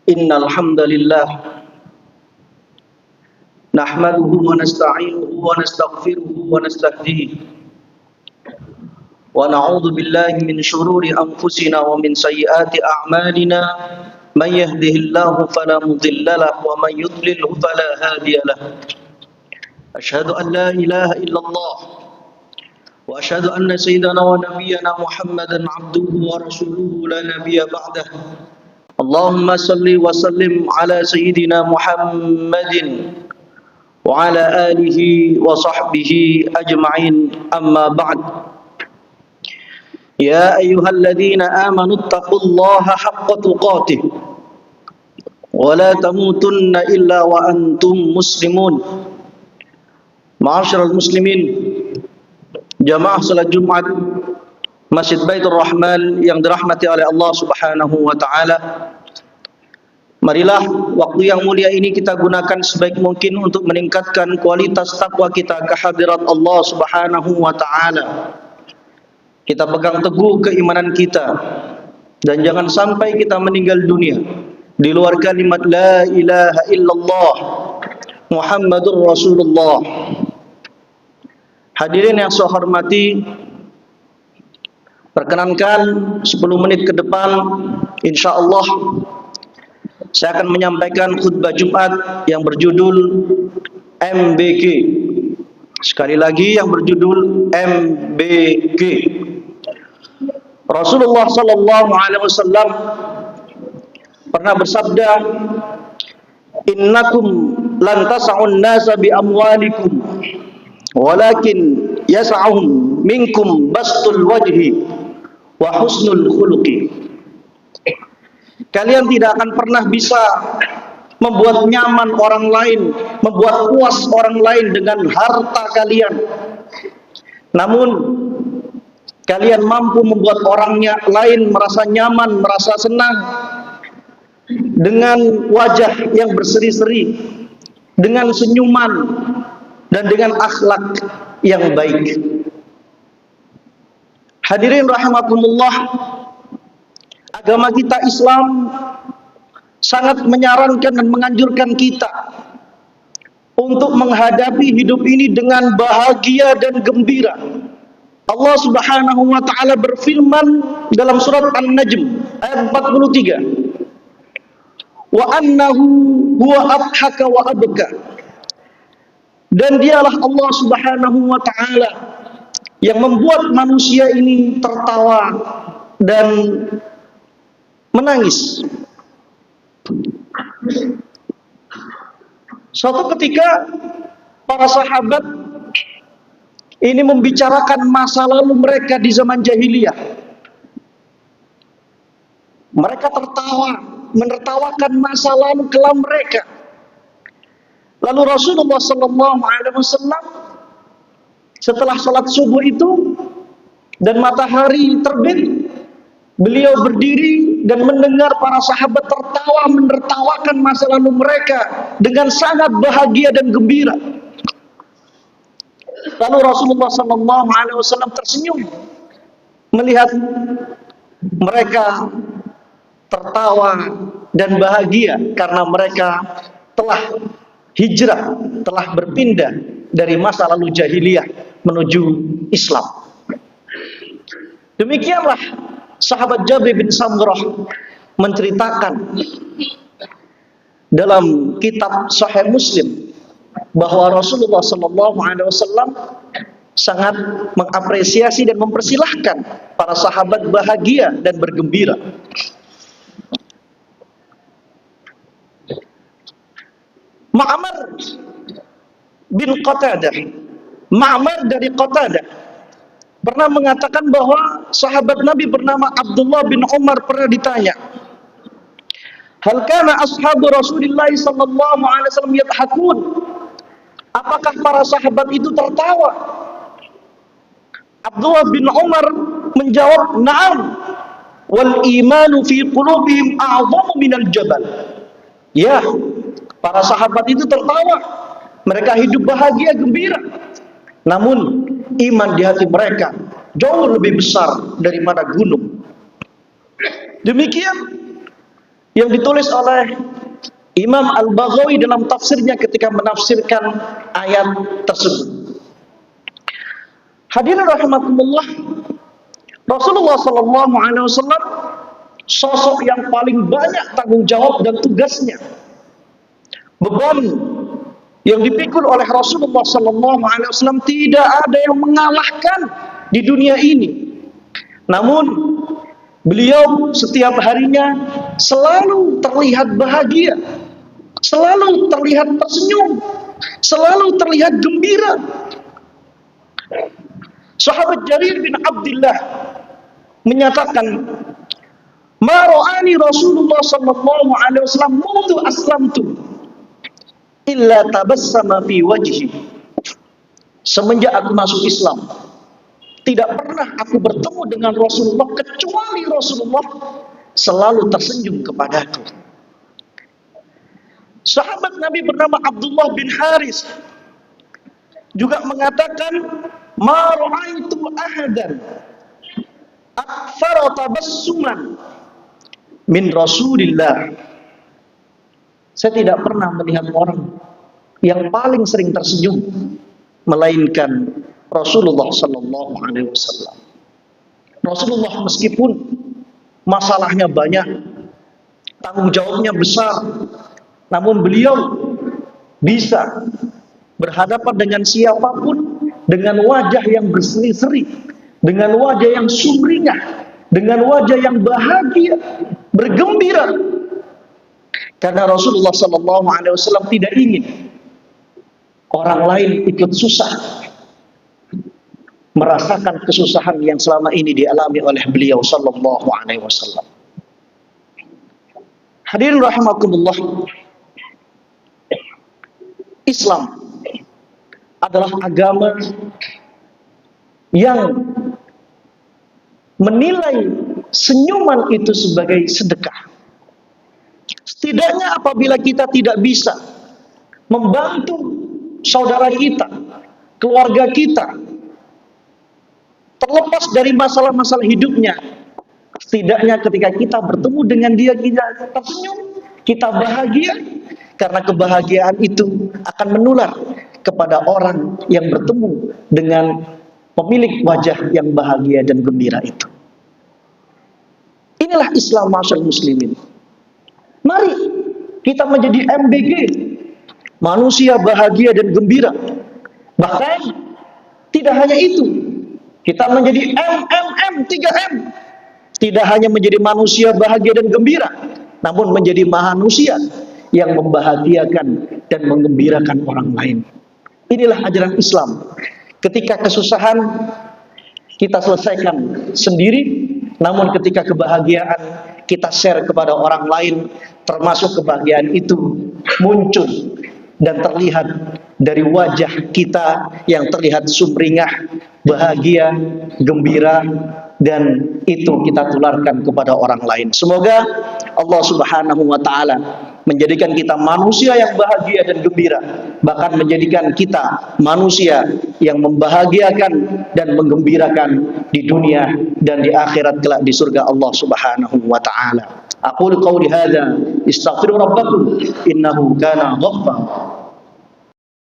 Innal hamdalillah nahmaduhu wa nasta'inuhu wa nastaghfiruhu wa nastahdihi wa na'udzu billahi min shururi anfusina wa min sayyiati a'malina man yahdihillahu fala mudilla lahu wa man yudlilhu fala hadiya lahu. Asyhadu an la ilaha illallah wa asyhadu anna sayyidana wa nabiyyana Muhammadan 'abduhu wa rasuluhu la nabiyya ba'dahu. Allahumma salli wa sallim ala sayyidina Muhammadin wa ala alihi wa sahbihi ajma'in, amma ba'd. Ya ayyuhalladzina amanu taqullaha haqqa tuqatih wa la tamutunna illa wa antum muslimun. Ma'asyiral muslimin, jamaah salat Jumat Masjid Baitur Rahman yang dirahmati oleh Allah Subhanahu wa taala. Marilah waktu yang mulia ini kita gunakan sebaik mungkin untuk meningkatkan kualitas takwa kita ke hadirat Allah Subhanahu wa taala. Kita pegang teguh keimanan kita dan jangan sampai kita meninggal dunia di luar kalimat la ilaha illallah Muhammadur Rasulullah. Hadirin yang saya hormati, perkenankan 10 menit ke depan insyaallah saya akan menyampaikan khutbah Jumat yang berjudul MBG. Sekali lagi, yang berjudul MBG. Rasulullah sallallahu alaihi wasallam pernah bersabda, "Innakum lan tas'un nasa bi amwalikum walakin yas'ahum minkum bastul wajhi wa husnul khuluqi." Kalian tidak akan pernah bisa membuat nyaman orang lain, membuat puas orang lain dengan harta kalian. Namun kalian mampu membuat orangnya lain merasa nyaman, merasa senang dengan wajah yang berseri-seri, dengan senyuman dan dengan akhlak yang baik. Hadirin rahimakumullah, agama kita Islam sangat menyarankan dan menganjurkan kita untuk menghadapi hidup ini dengan bahagia dan gembira. Allah Subhanahu wa taala berfirman dalam surat An-Najm ayat 43, "Wa annahu huwa adhaka wa abka." Dan dialah Allah Subhanahu wa taala yang membuat manusia ini tertawa dan menangis. Suatu ketika para sahabat ini membicarakan masa lalu mereka di zaman jahiliyah. Mereka tertawa, menertawakan masa lalu kelam mereka. Lalu Rasulullah sallallahu alaihi wasallam setelah salat subuh itu dan matahari terbit, beliau berdiri dan mendengar para sahabat tertawa menertawakan masa lalu mereka dengan sangat bahagia dan gembira. Lalu Rasulullah sallallahu alaihi wasallam tersenyum melihat mereka tertawa dan bahagia karena mereka telah hijrah, telah berpindah dari masa lalu jahiliyah menuju Islam. Demikianlah sahabat Jabir bin Samurah menceritakan dalam kitab Sahih Muslim bahwa Rasulullah sallallahu alaihi wasallam sangat mengapresiasi dan mempersilahkan para sahabat bahagia dan bergembira. Ma'mar bin Qatadah, Ma'mar dari Qatadah pernah mengatakan bahwa sahabat Nabi bernama Abdullah bin Umar pernah ditanya, "Hal kana ashabu Rasulillah sallallahu alaihi wasallam yadhakun?" Apakah para sahabat itu tertawa? Abdullah bin Umar menjawab, "Na'am, wal imanu fi qulubihim a'zamu minal jabal." Ya, para sahabat itu tertawa. Mereka hidup bahagia, gembira. Namun iman di hati mereka jauh lebih besar daripada gunung. Demikian yang ditulis oleh Imam Al-Baghawi dalam tafsirnya ketika menafsirkan ayat tersebut. Hadirin rahimakumullah, Rasulullah sallallahu alaihi wasallam sosok yang paling banyak tanggung jawab dan tugasnya. Beban yang dipikul oleh Rasulullah sallallahu alaihi wasallam tidak ada yang mengalahkan di dunia ini. Namun beliau setiap harinya selalu terlihat bahagia, selalu terlihat tersenyum, selalu terlihat gembira. Sahabat Jarir bin Abdullah menyatakan, "Ma ra'ani Rasulullah sallallahu alaihi wasallam mundu aslamtu illa tabassama fi wajhi." Semenjak aku masuk Islam, tidak pernah aku bertemu dengan Rasulullah kecuali Rasulullah selalu tersenyum kepadaku. Sahabat Nabi bernama Abdullah bin Haris juga mengatakan, "Ma ra'aitu ahadan aktsara tabassuman min Rasulillah." Saya tidak pernah melihat orang yang paling sering tersenyum melainkan Rasulullah sallallahu alaihi wasallam. Rasulullah meskipun masalahnya banyak, tanggung jawabnya besar, namun beliau bisa berhadapan dengan siapapun dengan wajah yang berseri-seri, dengan wajah yang sumringah, dengan wajah yang bahagia, bergembira. Karena Rasulullah sallallahu alaihi wasallam tidak ingin orang lain ikut susah, merasakan kesusahan yang selama ini dialami oleh beliau sallallahu alaihi wasallam. Hadirin rahimakumullah, Islam adalah agama yang menilai senyuman itu sebagai sedekah. Setidaknya apabila kita tidak bisa membantu saudara kita, keluarga kita, terlepas dari masalah-masalah hidupnya, setidaknya ketika kita bertemu dengan dia, kita tersenyum, kita bahagia, karena kebahagiaan itu akan menular kepada orang yang bertemu dengan pemilik wajah yang bahagia dan gembira itu. Inilah Islam masyarakat muslimin. Mari kita menjadi MBG, manusia bahagia dan gembira. Bahkan tidak hanya itu, kita menjadi MMM 3M. Tidak hanya menjadi manusia bahagia dan gembira, namun menjadi manusia yang membahagiakan dan menggembirakan orang lain. Inilah ajaran Islam. Ketika kesusahan kita selesaikan sendiri, namun ketika kebahagiaan kita share kepada orang lain, termasuk kebahagiaan itu muncul dan terlihat dari wajah kita yang terlihat sumringah, bahagia, gembira, dan itu kita tularkan kepada orang lain. Semoga Allah Subhanahu wa taala menjadikan kita manusia yang bahagia dan gembira, bahkan menjadikan kita manusia yang membahagiakan dan menggembirakan di dunia dan di akhirat kelak di surga Allah Subhanahu wa taala. Aqulu qawli hadza, astaghfiru rabbakum innahu kana ghaffara.